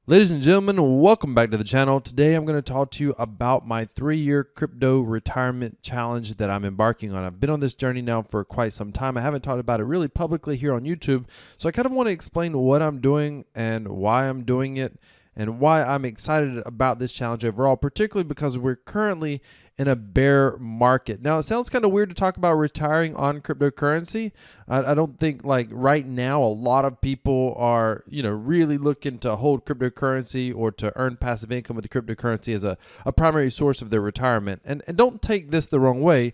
Ladies and gentlemen, welcome back to the channel. Today I'm going to talk to you about my 3-year crypto retirement challenge that I'm embarking on. I've been on this journey now for quite some time. I haven't talked about it really publicly here on YouTube, so I kind of want to explain what I'm doing and why I'm doing it and why I'm excited about this challenge overall, particularly because we're currently in a bear market. Now, it sounds kind of weird to talk about retiring on cryptocurrency. I don't think like right now a lot of people are, really looking to hold cryptocurrency or to earn passive income with the cryptocurrency as a primary source of their retirement. And don't take this the wrong way.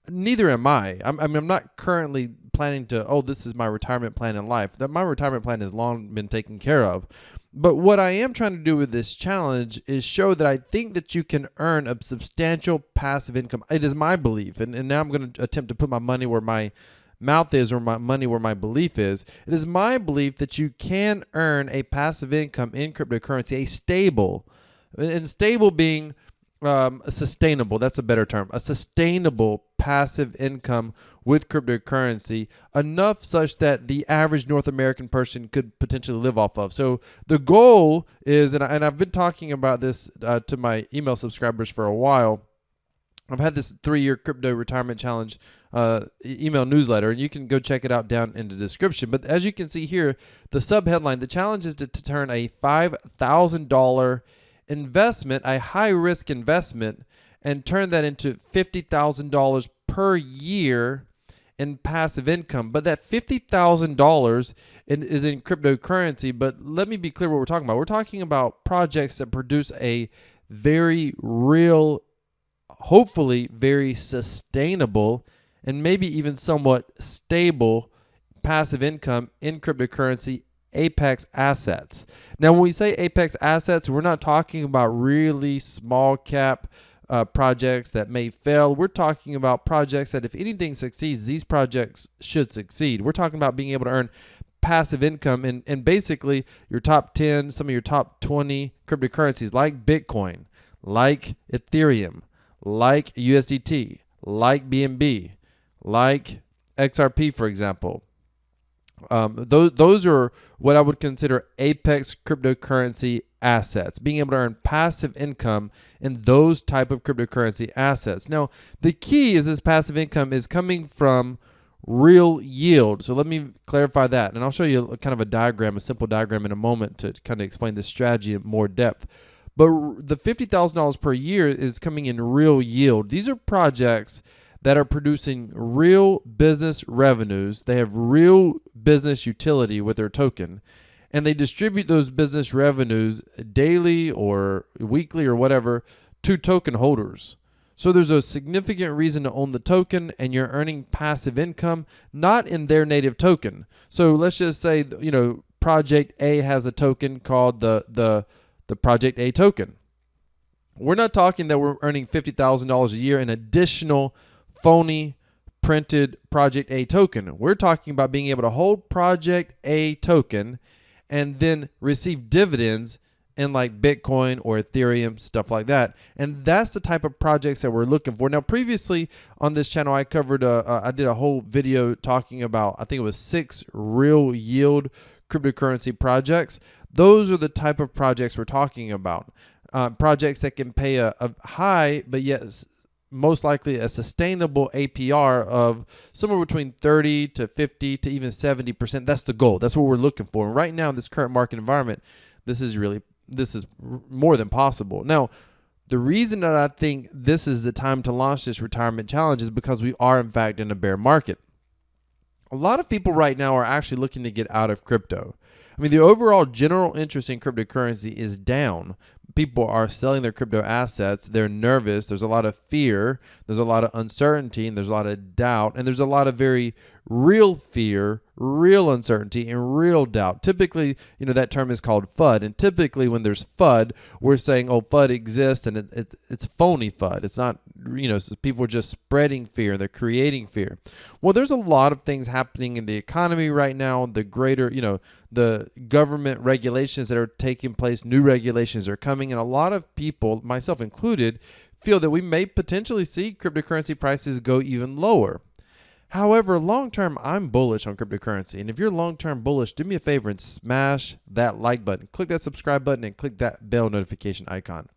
Neither am I. I'm not currently planning to, this is my retirement plan in life. That my retirement plan has long been taken care of. But what I am trying to do with this challenge is show that I think that you can earn a substantial passive income. It is my belief, and now I'm going to attempt to put my money where my mouth is, or my money where my belief is. It is my belief that you can earn a passive income in cryptocurrency, a stable being sustainable. That's a better term. A sustainable passive income with cryptocurrency, enough such that the average North American person could potentially live off of. So the goal is, and I've been talking about this to my email subscribers for a while. I've had this 3-year crypto retirement challenge email newsletter, and you can go check it out down in the description. But as you can see here, the sub headline, the challenge is to turn a $5,000 investment, a high risk investment, and turn that into $50,000 per year in passive income. But that $50,000 is in cryptocurrency. But let me be clear what we're talking about. We're talking about projects that produce a very real, hopefully very sustainable, and maybe even somewhat stable passive income in cryptocurrency Apex assets. Now, when we say Apex assets, we're not talking about really small cap projects that may fail. We're talking about projects that if anything succeeds, these projects should succeed. We're talking about being able to earn passive income in basically your top 10, some of your top 20 cryptocurrencies like Bitcoin, like Ethereum, like USDT, like BNB, like XRP, for example. Those are what I would consider apex cryptocurrency assets, being able to earn passive income in those type of cryptocurrency assets. Now, the key is this passive income is coming from real yield. So let me clarify that, and I'll show you kind of a diagram, a simple diagram in a moment to kind of explain this strategy in more depth. But the $50,000 per year is coming in real yield. These are projects that are producing real business revenues. They have real business utility with their token, and they distribute those business revenues daily or weekly or whatever to token holders. So there's a significant reason to own the token, and you're earning passive income not in their native token. So let's just say, Project A has a token called the Project A token. We're not talking that we're earning $50,000 a year in additional phony printed Project A token. We're talking about being able to hold Project A token and then receive dividends in like Bitcoin or Ethereum, stuff like that. And that's the type of projects that we're looking for. Now, previously on this channel, I covered, I did a whole video talking about, I think it was 6 real yield cryptocurrency projects. Those are the type of projects we're talking about. Projects that can pay a high, but yet most likely a sustainable APR of somewhere between 30 to 50 to even 70%. That's the goal. That's what we're looking for. And right now in this current market environment, this is more than possible. Now, the reason that I think this is the time to launch this retirement challenge is because we are in fact in a bear market. A lot of people right now are actually looking to get out of crypto. I mean, the overall general interest in cryptocurrency is down. People are selling their crypto assets. They're nervous. There's a lot of fear. There's a lot of uncertainty, and there's a lot of doubt. And there's a lot of very real fear, real uncertainty, and real doubt. Typically, that term is called FUD. And typically when there's FUD, we're saying, FUD exists, and it's phony FUD. It's not, so people are just spreading fear. They're creating fear. Well, there's a lot of things happening in the economy right now. The greater, the government regulations that are taking place, new regulations are coming, and a lot of people, myself included, feel that we may potentially see cryptocurrency prices go even lower. However, long term, I'm bullish on cryptocurrency. And if you're long term bullish, do me a favor and smash that like button, click that subscribe button, and click that bell notification icon.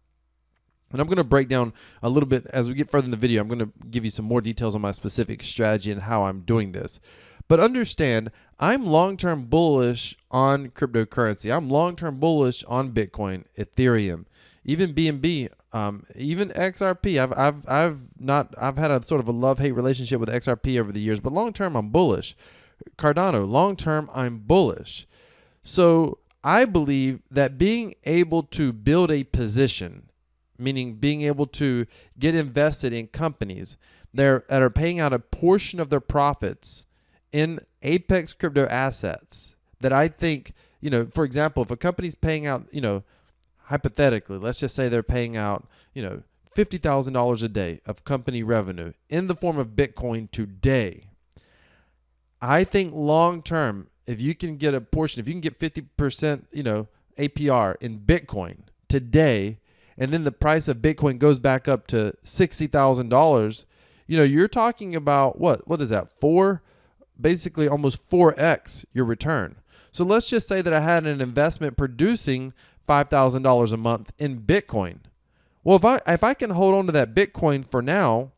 And I'm going to break down a little bit as we get further in the video. I'm going to give you some more details on my specific strategy and how I'm doing this. But understand, I'm long-term bullish on cryptocurrency. I'm long-term bullish on Bitcoin, Ethereum, even BNB, even XRP. I've had a sort of a love-hate relationship with XRP over the years, but long-term I'm bullish. Cardano, long-term I'm bullish. So I believe that being able to build a position, meaning being able to get invested in companies that are paying out a portion of their profits in Apex crypto assets, that I think, for example, if a company's paying out, hypothetically, let's just say they're paying out, $50,000 a day of company revenue in the form of Bitcoin today. I think long term, if you can get a portion, if you can get 50%, APR in Bitcoin today, and then the price of Bitcoin goes back up to $60,000, you're talking about what is that? Basically almost 4x your return. So let's just say that I had an investment producing $5,000 a month in Bitcoin. Well, if I can hold on to that Bitcoin for now,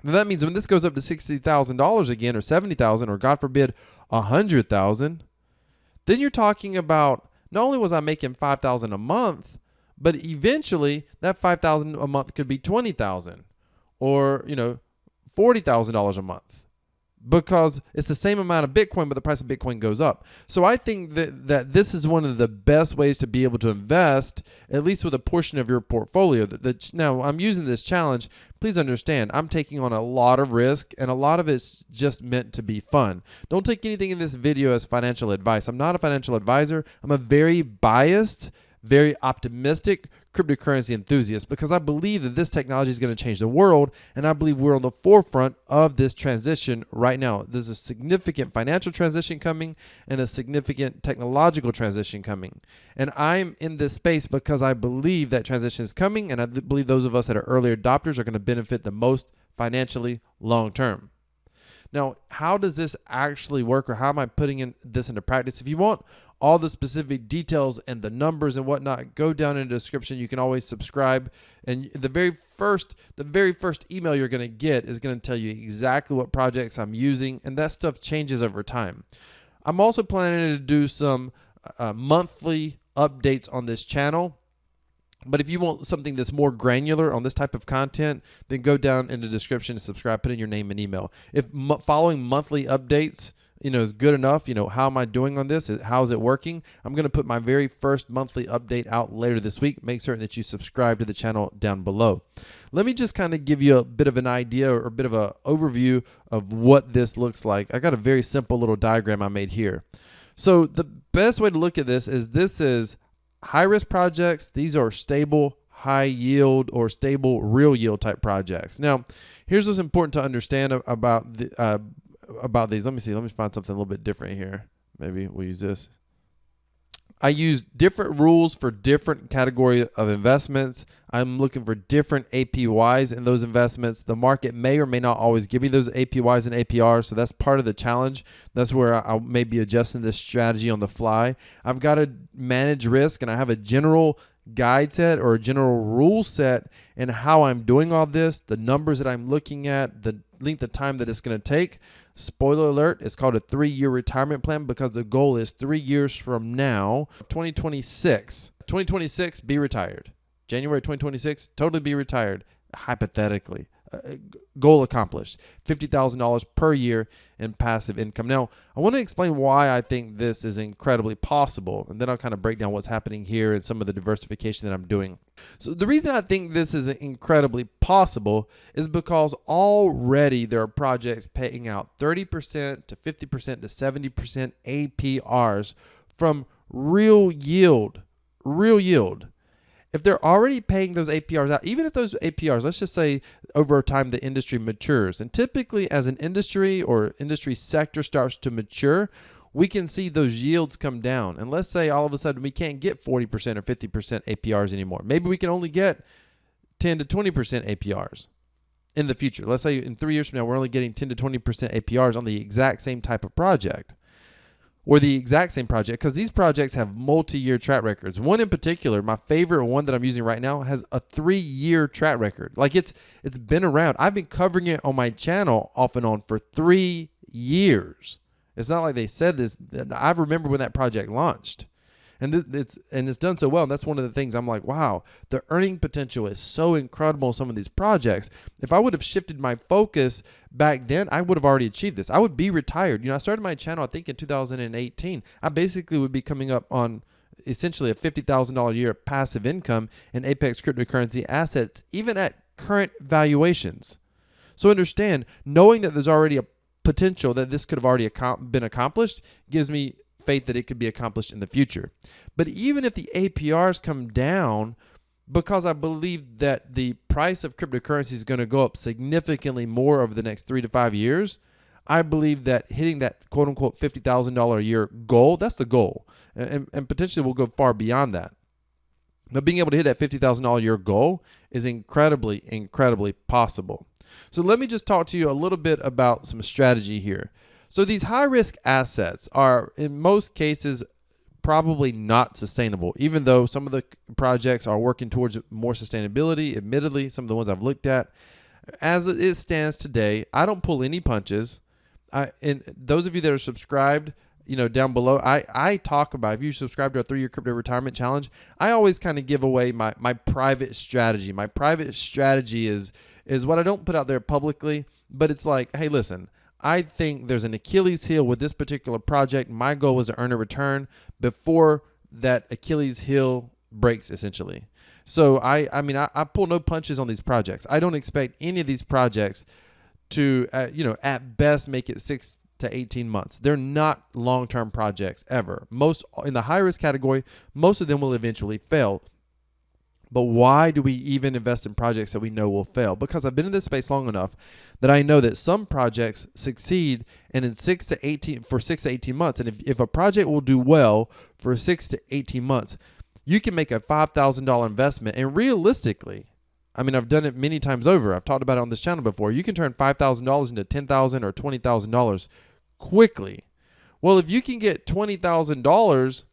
then that means when this goes up to $60,000 again, or $70,000, or God forbid, $100,000, then you're talking about not only was I making $5,000 a month, but eventually that $5,000 a month could be $20,000 or, $40,000 a month, because it's the same amount of Bitcoin, but the price of Bitcoin goes up. So I think that this is one of the best ways to be able to invest, at least with a portion of your portfolio. Now, I'm using this challenge. Please understand, I'm taking on a lot of risk, and a lot of it's just meant to be fun. Don't take anything in this video as financial advice. I'm not a financial advisor. I'm a very biased, very optimistic cryptocurrency enthusiast, because I believe that this technology is going to change the world, and I believe we're on the forefront of this transition right now. There's a significant financial transition coming and a significant technological transition coming, and I'm in this space because I believe that transition is coming, and I believe those of us that are early adopters are going to benefit the most financially long term. Now, how does this actually work, or how am I putting this into practice? If you want all the specific details and the numbers and whatnot, go down in the description. You can always subscribe, and the very first email you're going to get is going to tell you exactly what projects I'm using, and that stuff changes over time. I'm also planning to do some monthly updates on this channel. But if you want something that's more granular on this type of content, then go down in the description and subscribe, put in your name and email. If following monthly updates, is good enough, how am I doing on this? How's it working? I'm going to put my very first monthly update out later this week. Make certain that you subscribe to the channel down below. Let me just kind of give you a bit of an idea, or a bit of an overview of what this looks like. I got a very simple little diagram I made here. So the best way to look at this is high-risk projects. These are stable, high yield, or stable real yield type projects. Now, here's what's important to understand about these. Let me see. Let me find something a little bit different here. Maybe we'll use this. I use different rules for different category of investments. I'm looking for different APYs in those investments. The market may or may not always give me those APYs and APRs, so that's part of the challenge. That's where I may be adjusting this strategy on the fly. I've got to manage risk, and I have a general guide set or a general rule set in how I'm doing all this, the numbers that I'm looking at, the length of time that it's going to take. Spoiler alert, it's called a 3-year retirement plan, because the goal is 3 years from now, 2026, be retired. January 2026, totally be retired, hypothetically. Goal accomplished. $50,000 per year in passive income. Now, I want to explain why I think this is incredibly possible, and then I'll kind of break down what's happening here and some of the diversification that I'm doing. So the reason I think this is incredibly possible is because already there are projects paying out 30% to 50% to 70% APRs from real yield. If they're already paying those APRs out, even if those APRs, let's just say over time the industry matures, and typically as an industry or industry sector starts to mature, we can see those yields come down. And let's say all of a sudden we can't get 40% or 50% APRs anymore. Maybe we can only get 10 to 20% APRs. in the future. Let's say in 3 years from now, we're only getting 10 to 20% APRs on the exact same type of project or the exact same project, because these projects have multi-year track records. One in particular, my favorite one that I'm using right now, has a 3-year track record. Like it's been around. I've been covering it on my channel off and on for 3 years. It's not like they said this. I remember when that project launched. And it's done so well. And that's one of the things I'm like, wow, the earning potential is so incredible in some of these projects. If I would have shifted my focus back then, I would have already achieved this. I would be retired. You know, I started my channel, I think in 2018. I basically would be coming up on essentially a $50,000 a year passive income in Apex cryptocurrency assets, even at current valuations. So understand, knowing that there's already a potential that this could have already been accomplished gives me faith that it could be accomplished in the future. But even if the APRs come down, because I believe that the price of cryptocurrency is going to go up significantly more over the next 3 to 5 years, I believe that hitting that quote unquote $50,000 a year goal, that's the goal. And potentially we'll go far beyond that. But being able to hit that $50,000 a year goal is incredibly, incredibly possible. So let me just talk to you a little bit about some strategy here. So these high-risk assets are, in most cases, probably not sustainable, even though some of the projects are working towards more sustainability. Admittedly, some of the ones I've looked at. As it stands today, I don't pull any punches. And those of you that are subscribed, down below, I talk about, if you subscribe to our 3-year crypto retirement challenge, I always kind of give away my private strategy. My private strategy is what I don't put out there publicly, but it's like, hey, listen, I think there's an Achilles heel with this particular project. My goal was to earn a return before that Achilles heel breaks, essentially. So I pull no punches on these projects. I don't expect any of these projects to, at best make it 6 to 18 months. They're not long-term projects ever. Most in the high-risk category, most of them will eventually fail. But why do we even invest in projects that we know will fail? Because I've been in this space long enough that I know that some projects succeed and in 6 to 18 months. And if a project will do well for 6 to 18 months, you can make a $5,000 investment. And realistically, I've done it many times over. I've talked about it on this channel before. You can turn $5,000 into $10,000 or $20,000 quickly. Well, if you can get $20,000,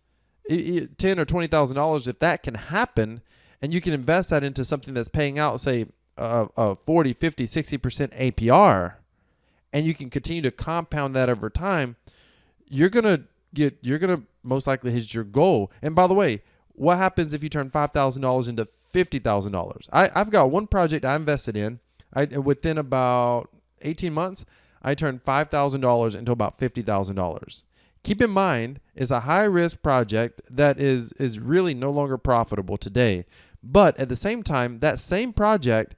$10,000 or $20,000, if that can happen, and you can invest that into something that's paying out, say, a 40, 50, 60% APR, and you can continue to compound that over time, you're gonna most likely hit your goal. And by the way, what happens if you turn $5,000 into $50,000? I've got one project I invested in. Within about 18 months, I turned $5,000 into about $50,000. Keep in mind, it's a high-risk project that is really no longer profitable today. But at the same time, that same project,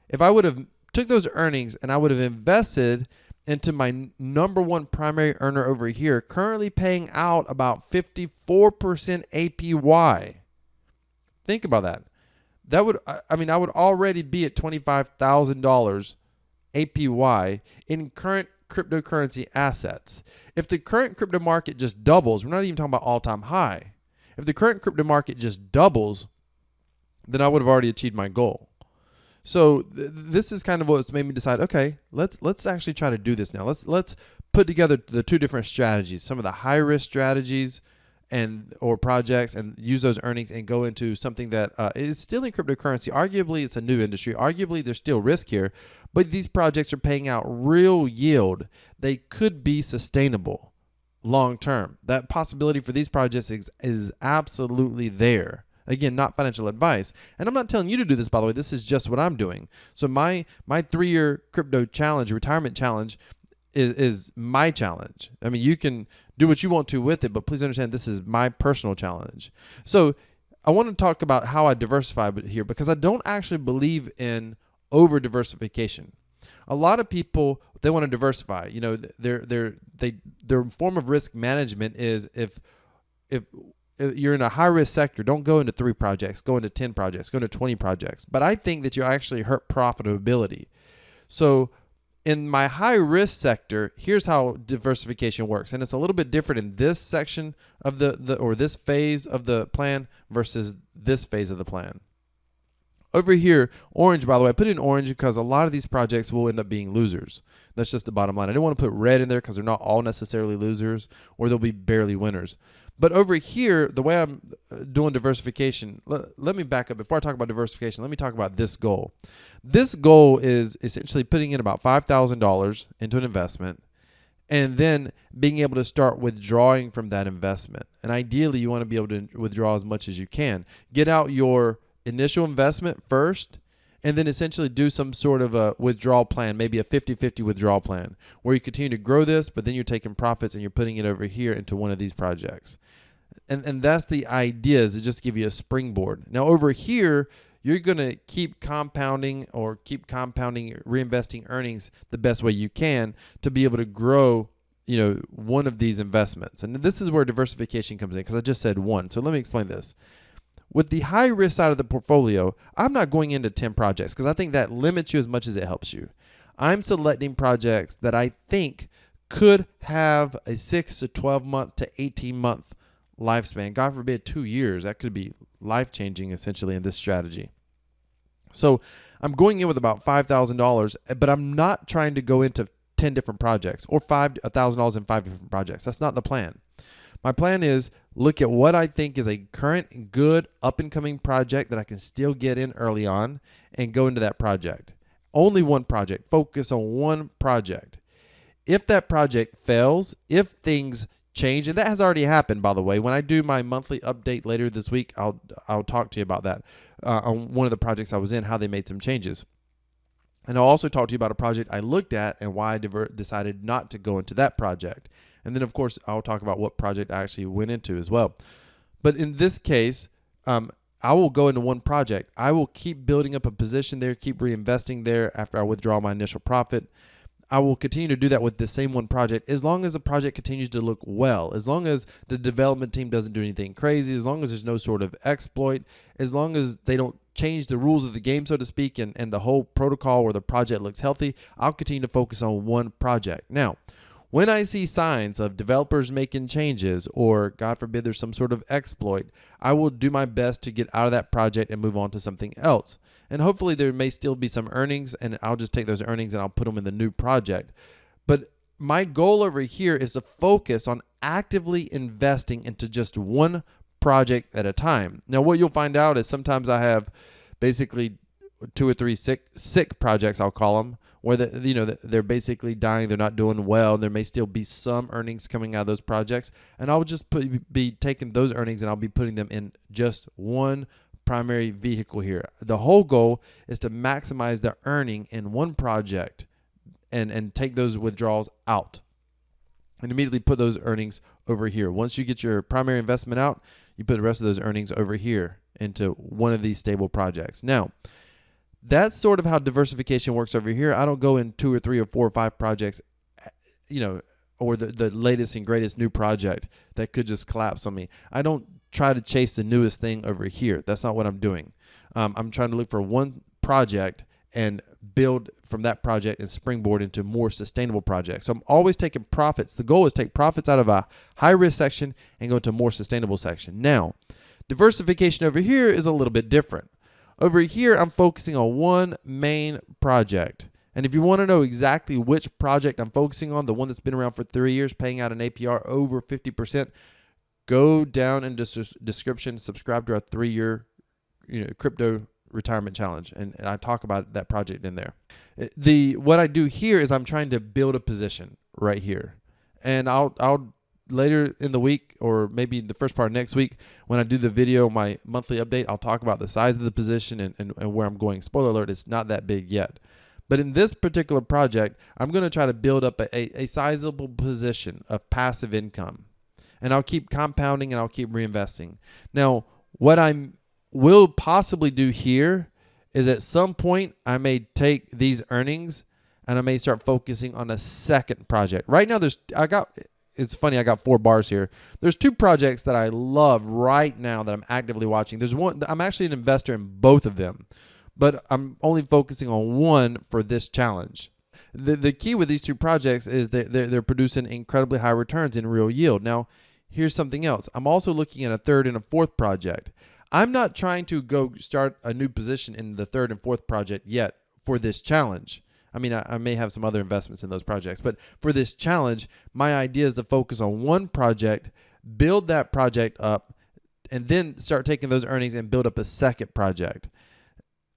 if I would have took those earnings and I would have invested into my number one primary earner over here, currently paying out about 54% APY. Think about that. That would, I would already be at $25,000 APY in current cryptocurrency assets. If the current crypto market just doubles, we're not even talking about all-time high. If the current crypto market just doubles, then I would have already achieved my goal. So this is kind of what's made me decide, okay, let's actually try to do this now. Let's put together the two different strategies, some of the high-risk strategies or projects, and use those earnings and go into something that is still in cryptocurrency. Arguably, it's a new industry. Arguably, there's still risk here, but these projects are paying out real yield. They could be sustainable long term. That possibility for these projects is absolutely there. Again, not financial advice. And I'm not telling you to do this, by the way. This is just what I'm doing. So my 3-year crypto challenge, retirement challenge, is my challenge. You can do what you want to with it, but please understand this is my personal challenge. So I want to talk about how I diversify here, because I don't actually believe in over diversification. A lot of people, they want to diversify. Their form of risk management is if you're in a high-risk sector, don't go into 3 projects, go into 10 projects, go into 20 projects. But I think that you actually hurt profitability. So in my high-risk sector, here's how diversification works. And it's a little bit different in this section of or this phase of the plan versus this phase of the plan. Over here, orange, by the way, I put in orange because a lot of these projects will end up being losers. That's just the bottom line. I didn't want to put red in there because they're not all necessarily losers, or they'll be barely winners. But over here, the way I'm doing diversification, let me back up. Before I talk about diversification, let me talk about this goal. This goal is essentially putting in about $5,000 into an investment and then being able to start withdrawing from that investment. And ideally, you want to be able to withdraw as much as you can. Get out your initial investment first, and then essentially do some sort of a withdrawal plan, maybe a 50-50 withdrawal plan, where you continue to grow this, but then you're taking profits and you're putting it over here into one of these projects. And that's the idea, is to just give you a springboard. Now over here, you're going to keep compounding, reinvesting earnings the best way you can to be able to grow, one of these investments. And this is where diversification comes in, because I just said one. So let me explain this. With the high risk side of the portfolio, I'm not going into 10 projects because I think that limits you as much as it helps you. I'm selecting projects that I think could have a 6 to 12 month to 18 month lifespan. God forbid 2 years. That could be life-changing essentially in this strategy. So I'm going in with about $5,000, but I'm not trying to go into 10 different projects or $1,000 in 5 different projects. That's not the plan. My plan is look at what I think is a current good up-and-coming project that I can still get in early on and go into that project. Only one project. Focus on one project. If that project fails, if things change, and that has already happened, by the way. When I do my monthly update later this week, I'll talk to you about that on one of the projects I was in, how they made some changes. And I'll also talk to you about a project I looked at and why I decided not to go into that project. And then, of course, I'll talk about what project I actually went into as well. But in this case, I will go into one project. I will keep building up a position there, keep reinvesting there after I withdraw my initial profit. I will continue to do that with the same one project as long as the project continues to look well, as long as the development team doesn't do anything crazy, as long as there's no sort of exploit, as long as they don't change the rules of the game, so to speak, and the whole protocol or the project looks healthy, I'll continue to focus on one project. Now, when I see signs of developers making changes or, God forbid, there's some sort of exploit, I will do my best to get out of that project and move on to something else. And hopefully there may still be some earnings, and I'll just take those earnings and I'll put them in the new project. But my goal over here is to focus on actively investing into just one project at a time. Now, what you'll find out is sometimes I have basically 2 or 3 sick projects, I'll call them, where they're basically dying, they're not doing well. There may still be some earnings coming out of those projects, and I'll just be taking those earnings and I'll be putting them in just one primary vehicle here. The whole goal is to maximize the earning in one project and take those withdrawals out and immediately put those earnings over here. Once you get your primary investment out, you put the rest of those earnings over here into one of these stable projects. Now, that's sort of how diversification works over here. I don't go in 2 or 3 or 4 or 5 projects, or the latest and greatest new project that could just collapse on me. I don't try to chase the newest thing over here. That's not what I'm doing. I'm trying to look for one project and build from that project and springboard into more sustainable projects. So I'm always taking profits. The goal is to take profits out of a high risk section and go into a more sustainable section. Now, diversification over here is a little bit different. Over here, I'm focusing on one main project. And if you want to know exactly which project I'm focusing on, the one that's been around for 3 years, paying out an APR over 50%, go down in the description, subscribe to our 3-year crypto retirement challenge. And I talk about that project in there. What I do here is I'm trying to build a position right here. And I'll later in the week, or maybe the first part of next week, when I do the video, my monthly update, I'll talk about the size of the position and where I'm going. Spoiler alert, it's not that big yet. But in this particular project, I'm going to try to build up a sizable position of passive income. And I'll keep compounding and I'll keep reinvesting. Now, what I will possibly do here is at some point, I may take these earnings and I may start focusing on a second project. Right now, it's funny, I got 4 bars here. There's 2 projects that I love right now that I'm actively watching. There's one, I'm actually an investor in both of them, but I'm only focusing on one for this challenge. The key with these 2 projects is that they're producing incredibly high returns in real yield. Now, here's something else. I'm also looking at a 3rd and a 4th project. I'm not trying to go start a new position in the third and fourth project yet for this challenge. I mean, I may have some other investments in those projects, but for this challenge, my idea is to focus on one project, build that project up, and then start taking those earnings and build up a second project.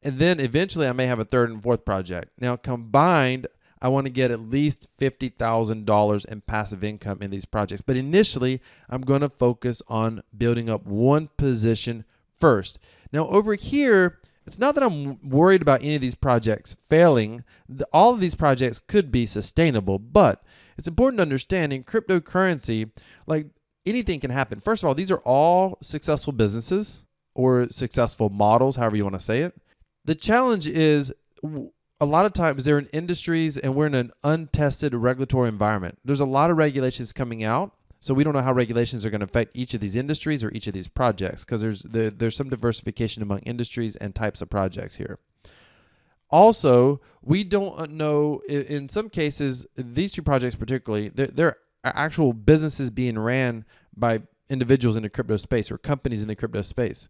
And then eventually I may have a third and fourth project. Now combined, I want to get at least $50,000 in passive income in these projects. But initially, I'm going to focus on building up one position first. Now over here, it's not that I'm worried about any of these projects failing. All of these projects could be sustainable, but it's important to understand in cryptocurrency, like anything can happen. First of all, these are all successful businesses or successful models, however you want to say it. The challenge is a lot of times they're in industries and we're in an untested regulatory environment. There's a lot of regulations coming out. So we don't know how regulations are going to affect each of these industries or each of these projects because there's some diversification among industries and types of projects here. Also, we don't know, in some cases, these two projects particularly, they're actual businesses being ran by individuals in the crypto space or companies in the crypto space.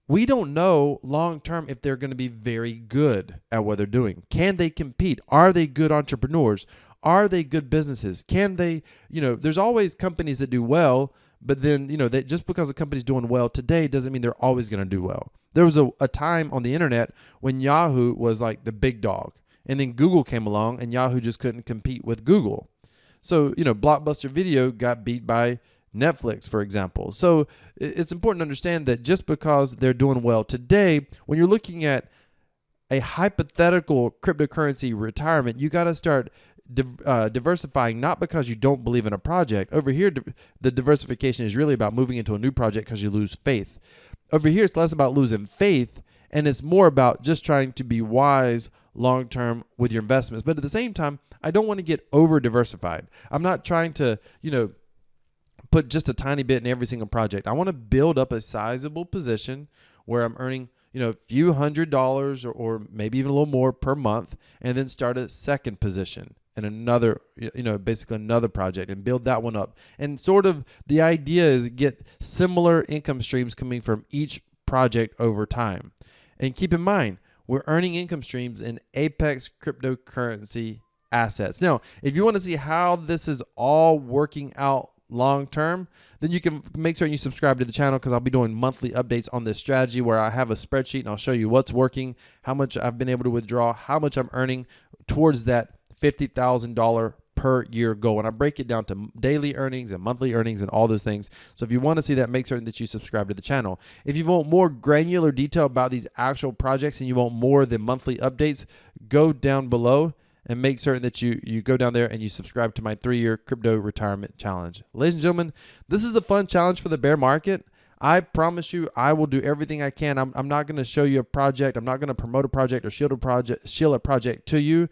We don't know long-term if they're going to be very good at what they're doing. Can they compete? Are they good entrepreneurs? Are they good businesses? Can they, there's always companies that do well, but then, that just because a company's doing well today doesn't mean they're always going to do well. There was a time on the internet when Yahoo was like the big dog, and then Google came along and Yahoo just couldn't compete with Google. So, Blockbuster Video got beat by Netflix, for example. So it's important to understand that just because they're doing well today, when you're looking at a hypothetical cryptocurrency retirement, you got to start diversifying, not because you don't believe in a project. Over here, the diversification is really about moving into a new project because you lose faith. Over here, it's less about losing faith, and it's more about just trying to be wise long-term with your investments. But at the same time, I don't want to get over-diversified. I'm not trying to, put just a tiny bit in every single project. I want to build up a sizable position where I'm earning, a few $100s or maybe even a little more per month, and then start a second position in another, basically another project and build that one up. And sort of the idea is get similar income streams coming from each project over time. And keep in mind, we're earning income streams in Apex cryptocurrency assets. Now, if you want to see how this is all working out long term, then you can make sure you subscribe to the channel because I'll be doing monthly updates on this strategy where I have a spreadsheet and I'll show you what's working, how much I've been able to withdraw, how much I'm earning towards that $50,000 per year goal. And I break it down to daily earnings and monthly earnings and all those things. So if you want to see that, make certain that you subscribe to the channel. If you want more granular detail about these actual projects and you want more than monthly updates, go down below and make certain that you go down there and you subscribe to my 3-year crypto retirement challenge. Ladies and gentlemen, this is a fun challenge for the bear market. I promise you I will do everything I can. I'm not going to show you a project. I'm not going to promote a project or shield a project to you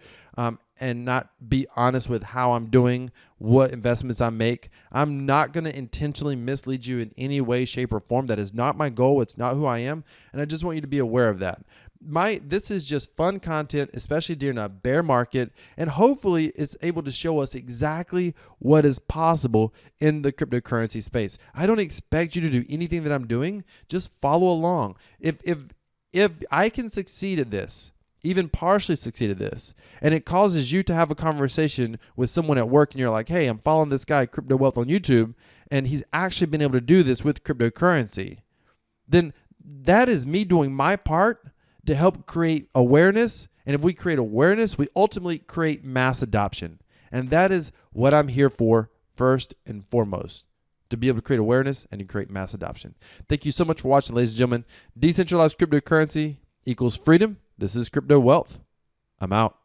and not be honest with how I'm doing, what investments I make. I'm not going to intentionally mislead you in any way, shape, or form. That is not my goal. It's not who I am. And I just want you to be aware of that. This is just fun content, especially during a bear market, and hopefully it's able to show us exactly what is possible in the cryptocurrency space. I don't expect you to do anything that I'm doing. Just follow along. If I can succeed at this, even partially succeed at this, and it causes you to have a conversation with someone at work and you're like, hey, I'm following this guy, Crypto Wealth, on YouTube, and he's actually been able to do this with cryptocurrency, then that is me doing my part to help create awareness. And if we create awareness, we ultimately create mass adoption. And that is what I'm here for first and foremost, to be able to create awareness and to create mass adoption. Thank you so much for watching, ladies and gentlemen. Decentralized cryptocurrency equals freedom. This is Crypto Wealth. I'm out.